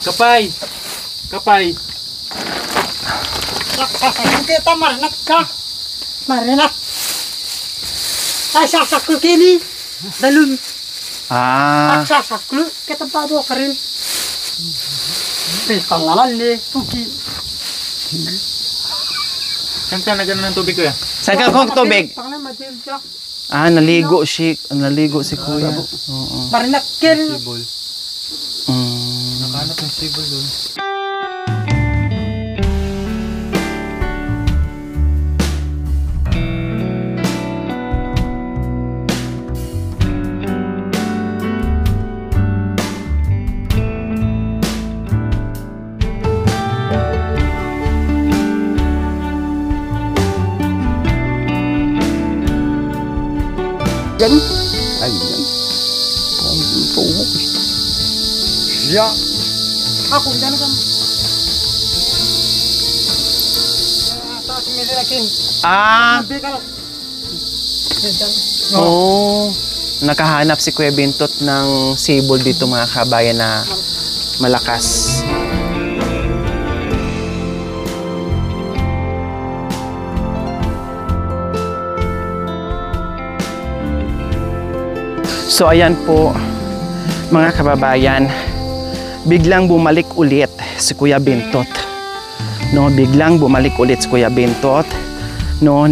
Kapay! Kapay! Kita marinak ka. Marinak. Ay sasaklo kini. Dalun. Ah, Sasaklo. Kita pado ka rin. Pangalan ni Puki. Saan ka nagano ng tubig, kuya? saan ka kung tubig? Pangalan madil siya. Ah, naligo si kuya. Oo. Marinak kin. Sibol. Mm. Nakahanap ng sibol doon. Yan. Ayan. Pumuk. Ya. Aku dan kan. Taas mili nakin. Ah, Bigala. oh. Nakahanap si Kuya Bintot ng sibol dito mga kabayan na malakas. So ayan po mga kababayan, biglang bumalik ulit si Kuya Bintot. No, biglang bumalik ulit si Kuya Bintot. No,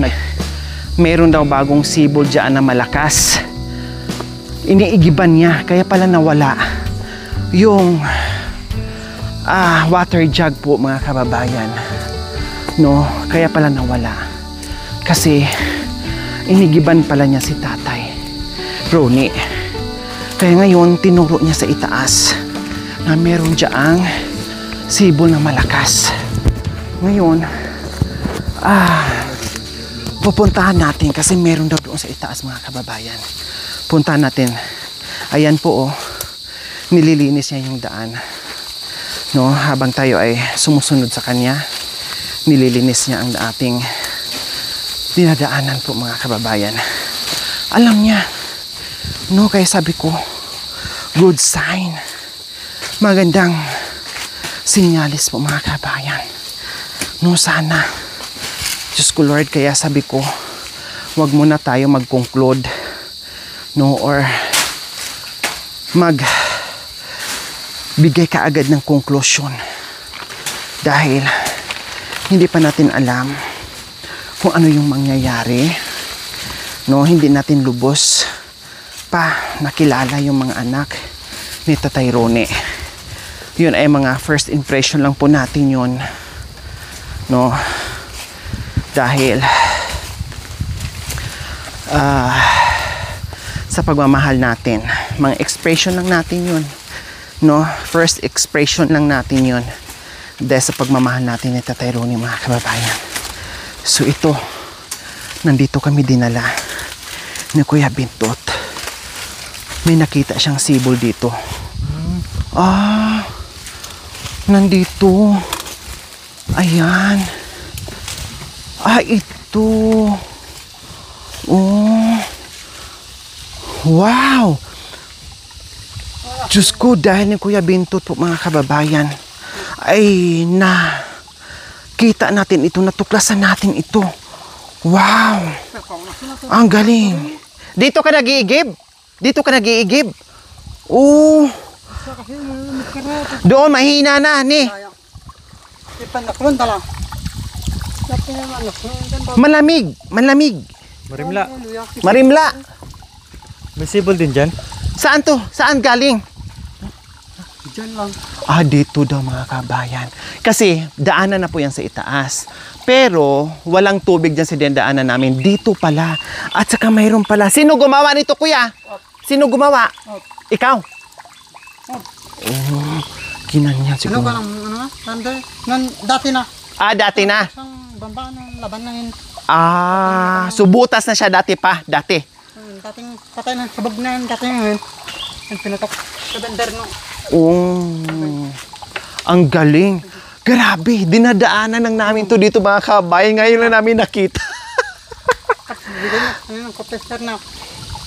meron daw bagong sibol diyan na malakas. Iniigiban niya kaya pala nawala yung water jug po mga kababayan. No, kaya pala nawala. Kasi inigiban pala niya si Tatay Ronnie. Kaya ngayon, tinuro niya sa itaas na meron diyaang sibol na malakas. Ngayon, pupuntahan natin kasi meron daw doon sa itaas mga kababayan. Puntahan natin. Ayan po, oh, nililinis niya yung daan. No, habang tayo ay sumusunod sa kanya, nililinis niya ang ating dinadaanan po mga kababayan. Alam niya, no, kaya sabi ko, good sign. Magandang sinyalis po mga kabayan. No, sana. Diyos ko Lord, kaya sabi ko, wag muna tayo mag-conclude. No, or bigay kaagad ng conclusion. Dahil, hindi pa natin alam kung ano yung mangyayari. No, hindi natin lubos pa nakilala yung mga anak ni Tatay Ronnie. Yun ay mga first impression lang po natin yun. No? Dahil sa pagmamahal natin, mga expression lang natin yun. No? First expression lang natin yun. Dahil sa pagmamahal natin ni Tatay Ronnie mga kababayan. So ito, nandito kami dinala ni Kuya Bintot. May nakita siyang sibol dito. Nandito. Ayan. Ito. Oh. Wow. Diyos ko, dahil ni Kuya Bintot po mga kababayan, ay kita natin ito, natuklasan natin ito. Wow. Ang galing. Dito ka nag-iigib? Dito ka nag-iigib? Oo. Doon, mahina na, ni. Malamig, malamig. Marimla. Marimla. May sibol din dyan? Saan to? Saan galing? Diyan lang. Dito daw mga kabayan. Kasi daanan na po yan sa itaas. Pero walang tubig dyan sa dinadaanan namin. Dito pala. At saka mayroon pala. Sino gumawa nito, kuya? Sino gumawa? Ikaw? Oh, kinanya Ano siguro. ka lang, dati na. Dati na. Isang bamba ng laban na yun. So butas na siya dati pa. Dati. Dating patay na, sabag na yun, dati yun. Ang pinatok sa bender, no. Oh, ang galing. Grabe, dinadaanan lang namin to dito mga kabayan. Ngayon lang namin nakita. Bigay na, ano yung kopester na.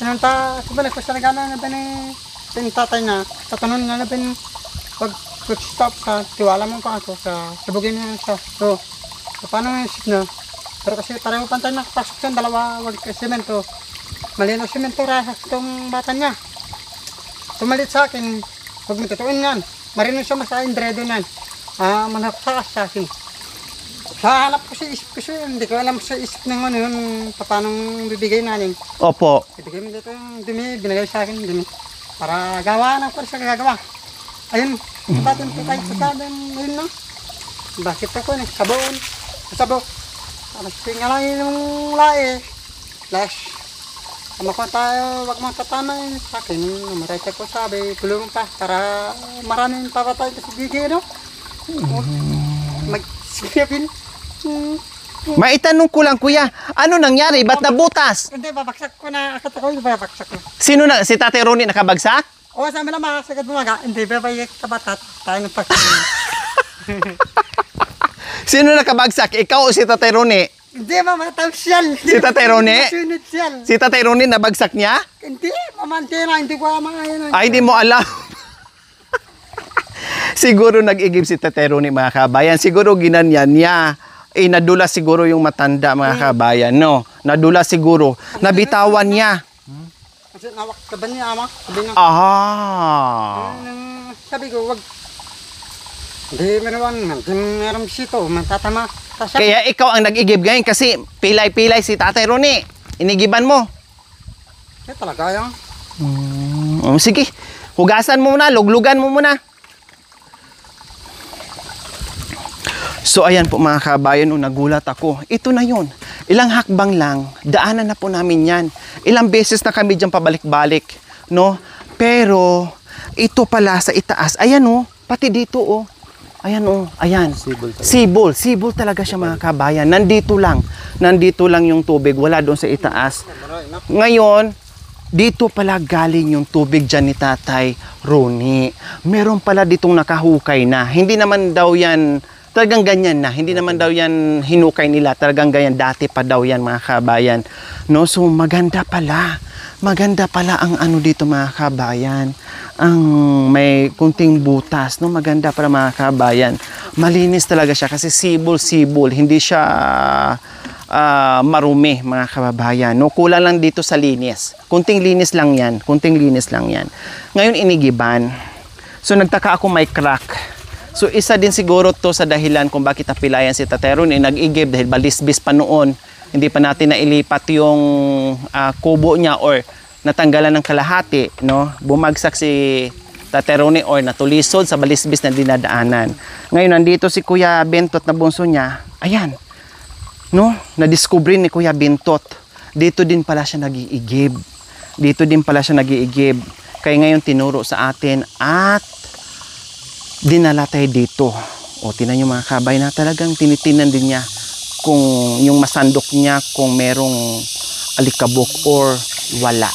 Sinunta, sabalik, basta nagana na ba ni tatay na, tatanon nga na ba pag quick stop sa tiwala mo pa ako sa sabugin niya siya. So, paano yung isip na? Pero kasi pareho pantay na pasok siya, dalawa wag semento. Malinaw semento rasa itong bata niya. Tumalit sa akin, huwag mo tutuin yan. Marino siya masahin, dredo nan. Manapsakas sa akin. Sa hanap ko sa isip ko siya, hindi ko alam sa isip ng ano yun, paano bibigay namin. Opo. Ibigay mo dito yung dumi, binigay sa akin dumi. Para gawa ng kursa gagawa. Ayun, batin ko tayo sa sabon, ayun no. Bakit ako ni sabon, sabo. Tapos pingalangin yung lae. Flash. Ama ko tayo, wag mo tatanay sa akin. Maratay ko sabi, tulungan pa para maraming papatay sa bigay no. Mag-sipin. Maitanong ko lang, kuya, ano nangyari? Ba't nabutas? Hindi, babaksak ko na. Akit ako yung babaksak ko. Sino na? Si Tate Ronnie nakabagsak? O, sa amin lang makasagad bumaga. Hindi, babayag ka batat. Tayo ng pagkakas. Sino nakabagsak? Ikaw o si Tate Ronnie? Hindi, mamatang siyal. Si Tate Ronnie? Masunod siyal. Si Tate Ronnie nabagsak niya? Hindi, mamantira. Hindi ko alam ngayon. Ay, di mo alam. Siguro nag-igib si Tate Ronnie, mga kabayan. Siguro ginanyan niya. Nadula siguro yung matanda, mga kabayan, no? Nadula siguro. Nabitawan niya. Kasi nawak ka ba niya, ama? Sabi nga. Sabi ko, wag. Hindi, meron sito. Matatama. Kaya ikaw ang nag-igib ngayon kasi pilay-pilay si Tate Ronnie. Inigiban mo. Kaya talaga yan. Sige, hugasan mo muna, luglugan mo muna. So ayan po mga kabayan, nagulat ako. Ito na yun. Ilang hakbang lang, daanan na po namin yan. Ilang beses na kami dyan pabalik-balik. No? Pero, ito pala sa itaas. Ayan pati dito Ayan ayan. Sibol talaga siya mga kabayan. Nandito lang yung tubig. Wala doon sa itaas. Ngayon, dito pala galing yung tubig dyan ni Tatay Ronnie. Meron pala ditong nakahukay na. Hindi naman daw yan talagang ganyan na. Hindi naman daw yan hinukay nila. Talagang ganyan. Dati pa daw yan mga kabayan. No? So maganda pala. Maganda pala ang ano dito mga kabayan. Ang may kunting butas. No? Maganda pala mga kabayan. Malinis talaga siya kasi sibol. Hindi siya marumi mga kababayan. No? Kulang lang dito sa linis. Kunting linis lang yan. Ngayon inigiban. So nagtaka ako may crack. So isa din siguro to sa dahilan kung bakit napilayan si Tate Ronnie, nag-igib dahil balisbis pa noon. Hindi pa natin nailipat yung kubo niya or natanggalan ng kalahati, no? Bumagsak si Tate Ronnie or natulisod sa balisbis na dinadaanan. Ngayon nandito si Kuya Bentot na bunso niya. Ayan. No? Na-discover ni Kuya Bentot. Dito din pala siya nag-iigib. Kaya ngayon tinuro sa atin at dinala tayo dito. Tinan nyo mga kabay na talagang tinitinan din niya kung yung masandok niya kung merong alikabok or wala.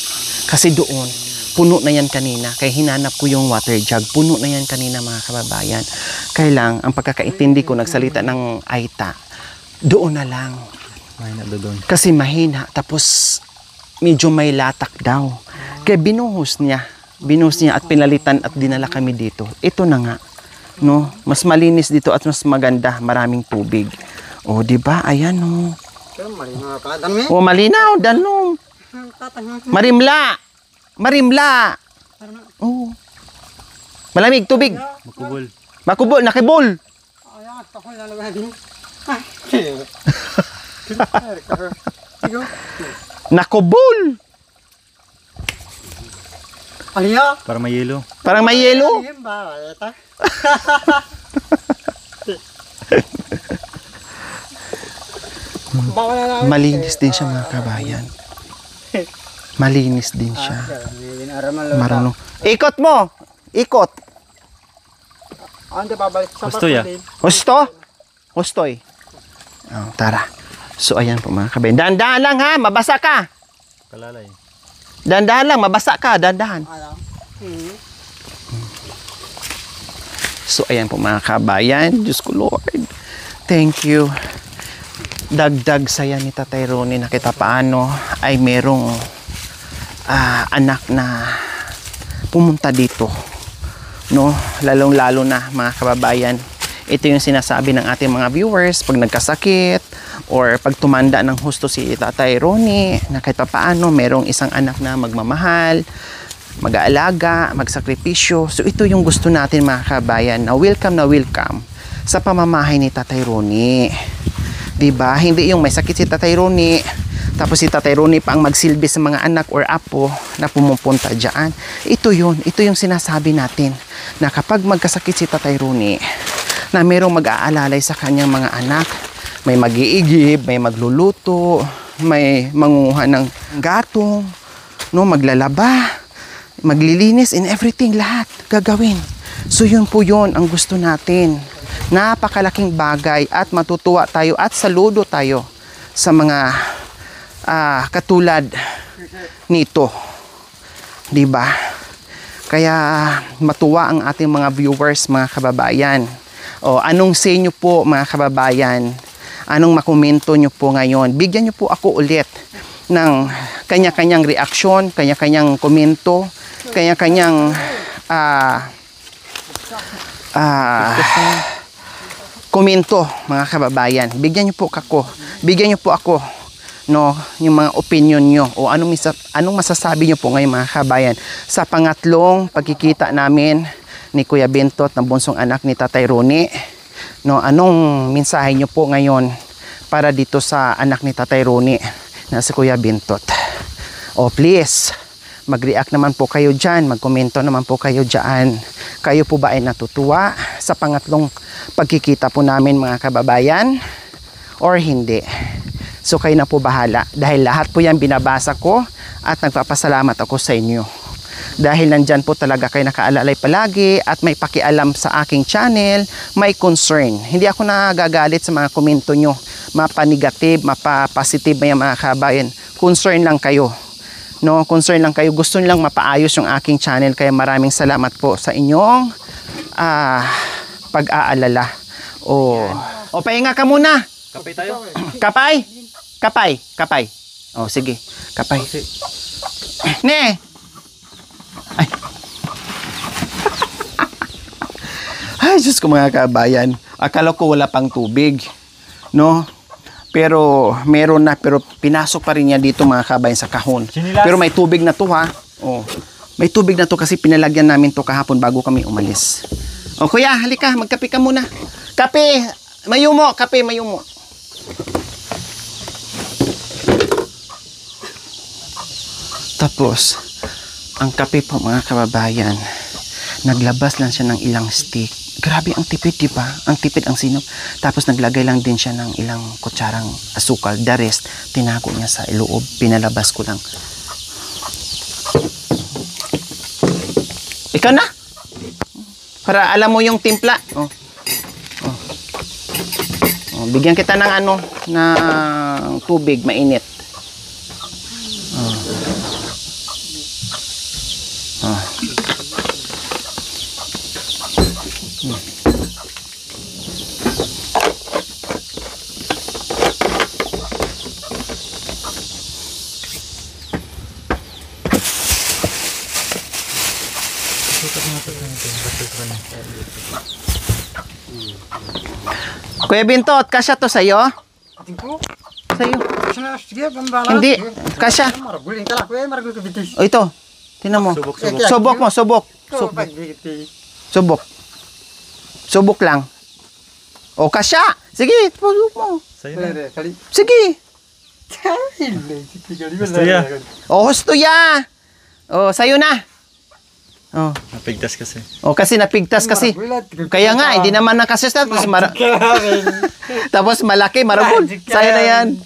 Kasi doon, puno na yan kanina. Kaya hinanap ko yung water jug. Puno na yan kanina mga kababayan. Kaya lang, ang pagkakaintindi ko, nagsalita ng Aita, doon na lang. Mahina doon. Kasi mahina. Tapos, medyo may latak daw. Kaya binuhos niya at pinalitan at dinala kami dito. Ito na nga. No, mas malinis dito at mas maganda, maraming tubig. Di ba? Ayan Pero malinaw pala. Dami? Malinaw, danong. Marimla. Malamig tubig. Makubol, nakibol. Ayan, ako lalawagin. Nakubol. Aliya? Para may yelo. Parang may yelo. Ayun ba? Ito? Malinis din siya mga kabayan. Malinis din siya. Marunong. Ikot mo. Ikot. Hindi babalik sa Gusto ya? Hustoy. Tara. So ayan po mga kabayan. Dahan-dahan lang ha. Mabasa ka. Kalalay. Dahan-dahan lang. Mabasa ka. Dahan-dahan. So ayan po mga kabayan. Diyos ko Lord. Thank you. Dagdag saya ni Tatay Ronnie na kita paano ay merong anak na pumunta dito. no, lalong-lalo na mga kababayan, ito yung sinasabi ng ating mga viewers pag nagkasakit or pag tumanda ng husto si Tatay Ronnie na kahit papaano merong isang anak na magmamahal, mag-aalaga, magsakripisyo. So ito yung gusto natin mga kababayan, na welcome sa pamamahay ni Tatay Ronnie. Diba? Hindi yung may sakit si Tatay Ronnie tapos si Tatay Ronnie pa ang magsilbi sa mga anak or apo na pumupunta dyan. Ito yung sinasabi natin na kapag magkasakit si Tatay Ronnie, na merong mag-aalalay sa kanyang mga anak, may mag-iigib, may magluluto, may mangunguha ng gatong, no, maglalaba, maglilinis, and everything, lahat gagawin. So yun po yun ang gusto natin. Napakalaking bagay at matutuwa tayo at saludo tayo sa mga katulad nito, diba? Kaya matuwa ang ating mga viewers, mga kababayan. O, anong say nyo po mga kababayan? Anong makomento nyo po ngayon? Bigyan nyo po ako ulit ng kanya-kanyang reaksyon, kanya-kanyang komento, kanya-kanyang komento mga kababayan. Bigyan nyo po ako no, yung mga opinion nyo o anong masasabi nyo po ngayon mga kababayan sa pangatlong pagkikita namin ni Kuya Bintot na bunsong anak ni Tatay Ronnie. No, anong mensahe nyo po ngayon para dito sa anak ni Tatay Ronnie na si Kuya Bintot? O please, mag-react naman po kayo dyan, magkomento naman po kayo dyan. Kayo po ba ay natutuwa sa pangatlong pagkikita po namin mga kababayan or hindi? So kayo na po bahala dahil lahat po yan binabasa ko at nagpapasalamat ako sa inyo. Dahil nandyan po talaga kayo nakaalalay palagi at may pakialam sa aking channel, may concern. Hindi ako nagagalit sa mga komento nyo, mapa-negative, mapa-positive mga kabayan. Concern lang kayo. No, concern lang kayo. Gusto nilang mapaayos yung aking channel. Kaya maraming salamat po sa inyong pag-aalala. O pahinga ka muna. Kapay tayo. Kapay. O sige, kapay. Ne. Ay, Diyos ko mga kabayan. Akala ko wala pang tubig. No? Pero meron na, pero pinasok pa rin niya dito mga kabayan sa kahon. Sinilas. Pero may tubig na to ha. Oh. May tubig na to kasi pinalagyan namin to kahapon bago kami umalis. O kuya, halika, magkape ka muna. Kape, mayumo. Tapos, ang kape po mga kababayan, naglabas lang siya ng ilang stick. Grabe ang tipid, diba? Ang tipid ang sinop. Tapos naglagay lang din siya ng ilang kutsarang asukal. The rest, tinago niya sa loob. Pinalabas ko lang. Ikaw na? Para alam mo yung timpla. Bigyan kita ng ng tubig, mainit. Kuya Bintot, kasya to sa'yo? Sa'yo. Sige, pambala. Hindi, kasya. Maraguling ka lang, kuya. Maraguling ka bitis. O ito, tinan mo. Subok. Subok lang. O, kasya. Sige, subok mo. Sa'yo na. Sige. Gusto ya. O, husto ya. O, sa'yo na. O. Napigtas kasi. O, kasi napigtas kasi. Kaya nga, hindi naman nakasista. Tapos malaki, marabol. Sa'yo na yan.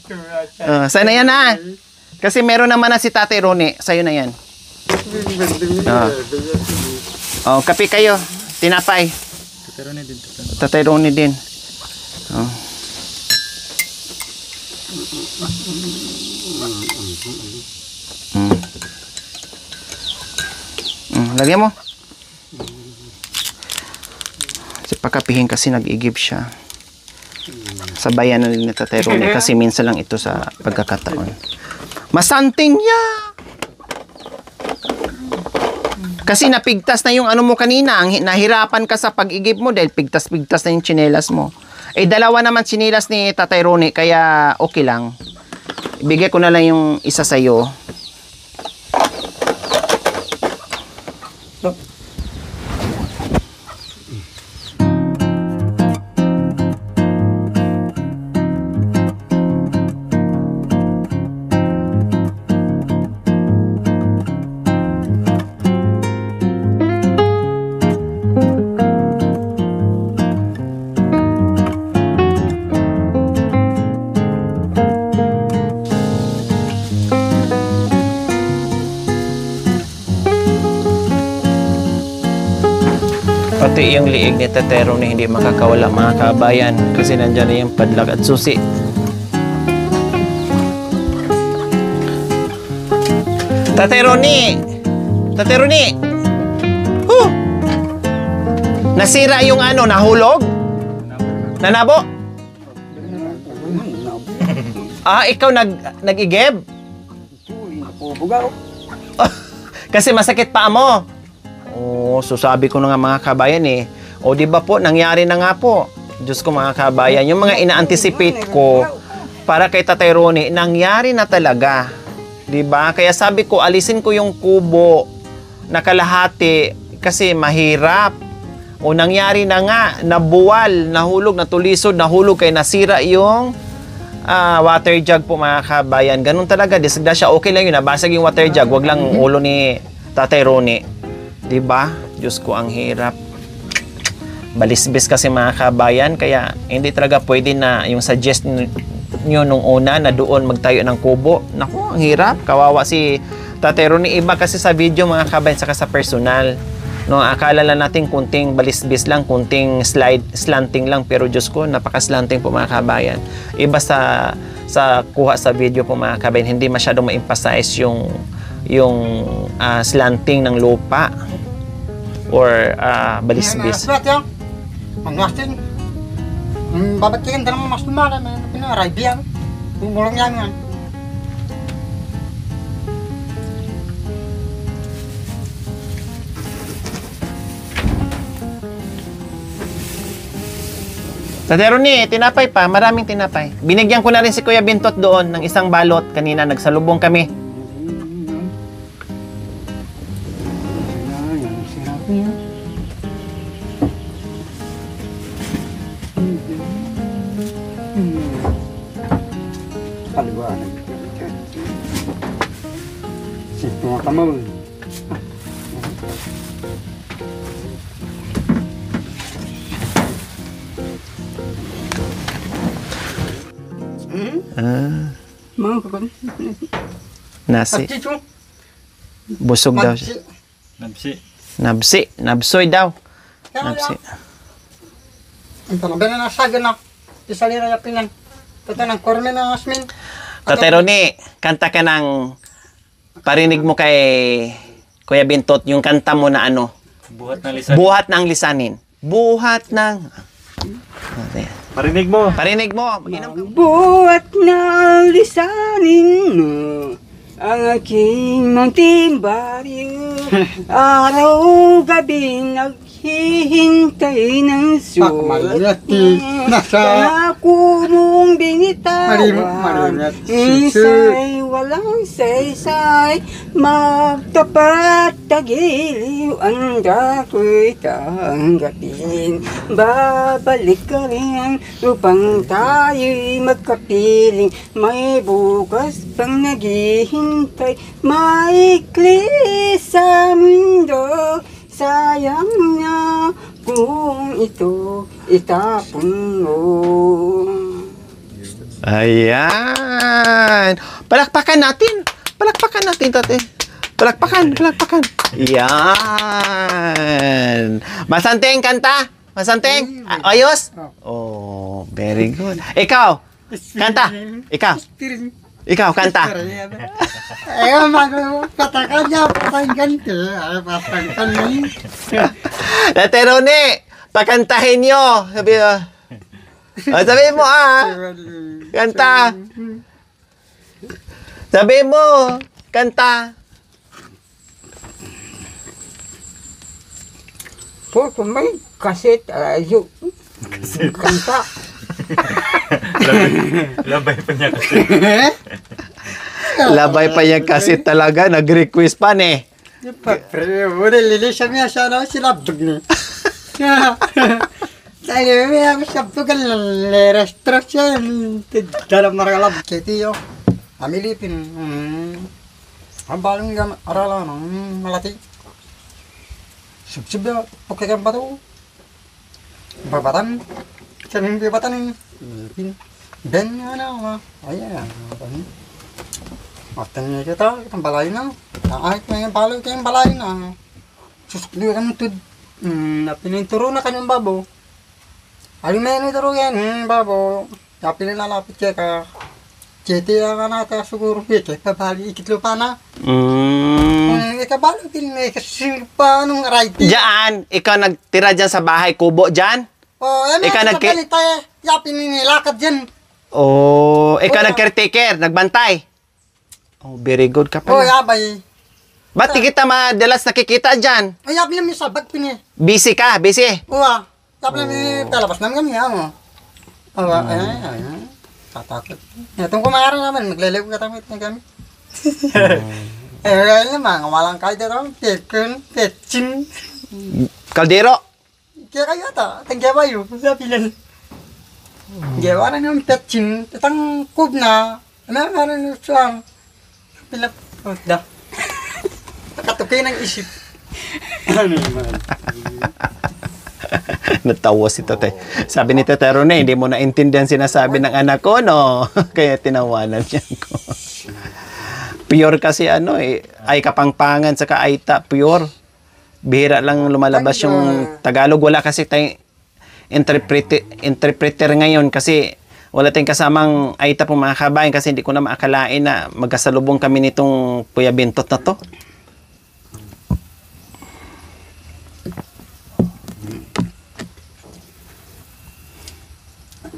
Sa'yo na yan ha. Kasi meron naman na si Tatay Ronnie. Sa'yo na yan. O, kape kayo. Tinapay. Tatay Ronnie din. O. Lagyan mo. Pakapihin kasi nag-igib siya. Sabayan na din ni Tatay Ronnie kasi minsan lang ito sa pagkakataon. Masanting ya! Kasi napigtas na yung ano mo kanina, nahirapan ka sa pag-igib mo dahil pigtas-pigtas na yung tsinelas mo. Eh, dalawa naman tsinelas ni Tatay Ronnie, kaya okay lang. Ibigay ko na lang yung isa sa'yo. Pati yung liig ni Tatay Ronnie hindi makakawala mga kabayan kasi nandyan na yung padlak at susi. Tatay Ronnie! Tatay Ronnie! Huh! Nasira yung ano, nahulog? Nanabo? Ah, ikaw nag-igib? Kasi masakit pa mo. Oh, so sabi ko na nga mga kabayan eh. O di ba po, nangyari na nga po. Diyos ko mga kabayan, yung mga ina-anticipate ko para kay Tatay Ronnie, nangyari na talaga. Di ba? Kaya sabi ko, alisin ko yung kubo na kalahati kasi mahirap. O nangyari na nga, nabuwal, nahulog, natulisod, nahulog kaya nasira yung water jug po mga kabayan. Ganun talaga, disgrasya. Okay lang yun, nabasag yung water jug, wag lang ulo ni Tatay Ronnie. Diba? Diyos ko, ang hirap. Balisbis kasi mga kabayan, kaya hindi talaga pwede na yung suggest nyo nung una na doon magtayo ng kubo. Naku, ang hirap. Kawawa si Tatay Ronnie. Iba kasi sa video mga kabayan, saka sa personal. No, akala lang natin kunting balisbis lang, kunting slanting lang, pero Diyos ko, napaka-slanting po mga kabayan. Iba sa kuha sa video po mga kabayan, hindi masyadong ma-emphasize yung slanting ng lupa or balisbis. Ang gastin, babatikin ka naman mas lumala, may pinaraybiyan. Bumulong yan yan. Tatay Ronnie, tinapay pa, maraming tinapay. Binigyan ko na rin si Kuya Bintot doon ng isang balot kanina, nagsalubong kami. Paliwanag. Sito nga kamay. Mga kakon. Nasi. Busog daw siya. Nabsi. Nabsoy daw. Nabsi. Ang talaga na nasagan na. Isalira ya pinan. Tata ng korme na asmin. Tatay Ronnie, kanta ka ng parinig mo kay Kuya Bintot, yung kanta mo na ano? Buhat na lisan. Buhat ng lisanin. Buhat ng... Parinig mo. Parinig mo. Mag-inom ka. Buhat na lisanin mo ang aking mantimbaryo. Araw-gabi naghihintay ng sulat. Ako mong binitawan. Isa'y walang saysay. Magtapat tagiliw ang dako'y tanggapin. Babalik ka rin upang tayo'y magkapiling. May bukas pang naghihintay. Maikli sa mundo. Sayang na kung ito itapon mo. Ayan. Palakpakan natin. Palakpakan natin, tate. Palakpakan. Yan. Masanteng kanta. Masanteng. Ayos? Oh, very good. Ikaw. Kanta. Ikaw, kanta. Eh, katakan niya, patang ganti. Ay, patang ganti. Tatay Ronnie, pakantahin nyo. Sabi mo kanta. Sabi mo, kanta. po, may kaset, radyo. Kanta. Labay pa niya kasi. Labay pa yan kasi talaga. Nag-request pa eh. Pre, udah lilis siya na silabdog ni. Saya ako sabdog ang restaurant siya. Dalam maralab kiti yo. Amilipin. Ang balang arala no malati. Sub okay kan ba to? Babatan. Saning babatan ni. Ben ano ayan. Matanya kita balay na. Ay kaya balay kaya balay na. Susukli kan tud. Napininturo na kanyang babo. Alimeno turo yan babo. Napilin na lapit kaya ka. Chete ka na ta siguro kaya pabali ikitlo pa na. Ikabalo din may kasi pa nung right. Diyan, ikaw nagtira dyan sa bahay kubo dyan? Oh, ikaw yapin nilakad dyan. Oh, ikaw nag-caretaker, nagbantay. Oh, very good ka Oh, pala. yabay. Ba't di kita madalas nakikita dyan? Ay, yapin namin sa bag pini. Busy ka, busy. Oo, yapin namin talabas namin kami, ano. Oo, ay. Tatakot. Itong kumara naman, magliliw ka tamit na kami. Eh, naman, walang kahit ito, tekun, petsin. Kaldero. Kaya kayo ata, tanggawa yun, sabi lang. Gawa na yung petsin, itang kub na, meron yung suwang. Pilap, da. Nakatukay ng isip. Ano naman? Natawa si Tate. Sabi ni Tate Rone, hindi mo naintindihan sinasabi ng anak ko, no? Kaya tinawanan niya ko. Pure kasi ano eh, ay kapangpangan sa kaayta, pure. Bihira lang lumalabas yung Tagalog. Wala kasi tayong interpreter ngayon kasi wala tayong kasamang ayta po mga kabayan kasi hindi ko na maakalain na magkasalubong kami nitong Puya Bintot na to.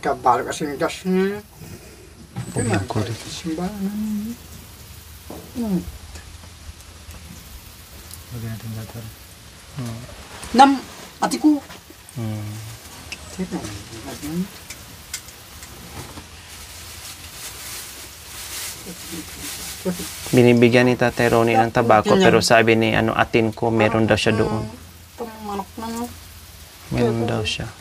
Kabalo kasi yung gas niya. Simbahan. Nam, ati ko. Binibigyan ni Tatay Ronnie ng tabako pero sabi ni atin ko meron daw siya doon. Itong manok na no. Meron daw siya.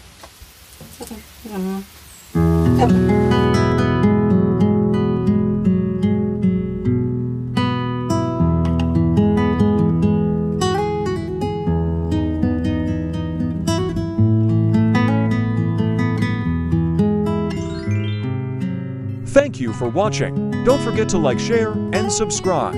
Thank you for watching. Don't forget to like, share, and subscribe.